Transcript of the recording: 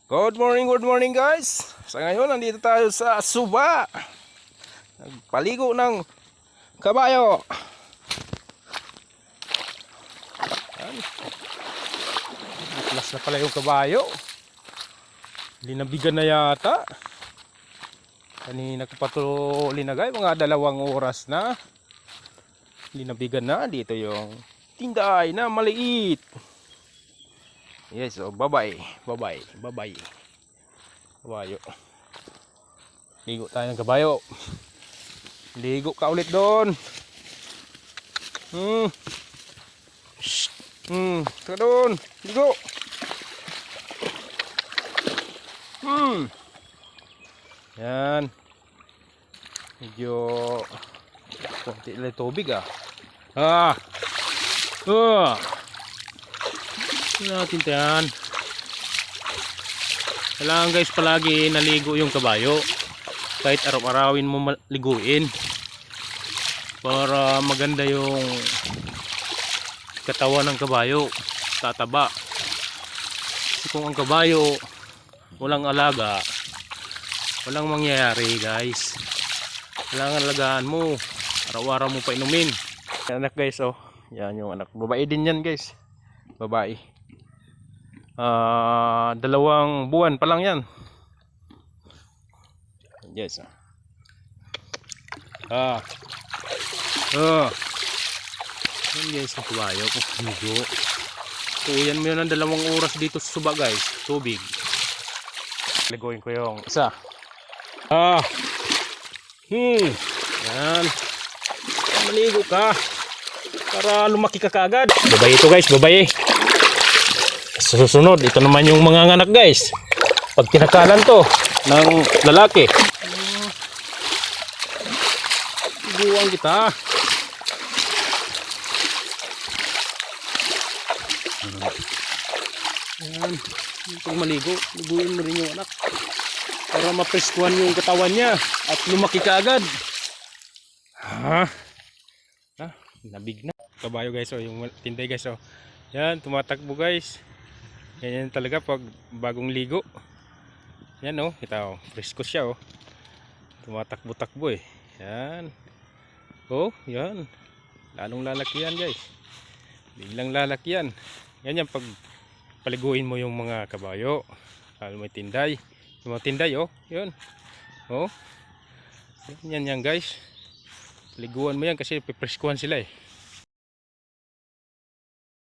Good morning guys. Sa ngayon nandito tayo sa Suba. Nagpaligo ng kabayo. Atlas na pala yung kabayo. Linabigan na yata. Kanina ko pa ito linagay, mga 2 oras na. Linabigan na. Dito yung tinday na maliit. Yes, so bye-bye. Kabayo. Ligo tayo ng kabayo. Ligo ka ulit doon. Tara doon. Ligo. Yan. Medyo konti lang tubig natin yan. Kailangan guys palagi naligo yung kabayo. Kahit araw-arawin mo liguin. Para maganda yung katawan ng kabayo. Tataba. Kasi kung ang kabayo walang alaga, walang mangyayari guys. Kailangan alagaan mo. Araw-araw mo pa inumin. Yan anak guys Yan yung anak. Babae din yan guys. Babae. 2 buwan pa lang yan. Yes. Yan guys ang kabayo. Ligo. Tuyan mo yun ng 2 oras dito sa Suba guys. Tubig. Ligoin ko yung isa. Yan. Maligo ka. Para lumaki ka kaagad. Babae ito guys. Babae. Susunod, ito naman yung mga anak guys. Pag tinakalan to ng lalaki, buwang kita. Yan. Pag maligo, liguin mo rin yung anak para mapreskuhan yung katawan niya at lumaki ka agad. Nabig na. Kabayo guys yung tinday guys Yan, tumatakbo guys. Ganyan talaga pag bagong ligo. Yan kita presko siya Tumatakbo-takbo Yan. Yan. Lalong lalaki yan guys. Biglang lalaki yan. Yan pag paliguin mo yung mga kabayo. Lalo may tinday. Yung mga tinday yun. Yan guys. Liguan mo yan kasi pipreskuhan sila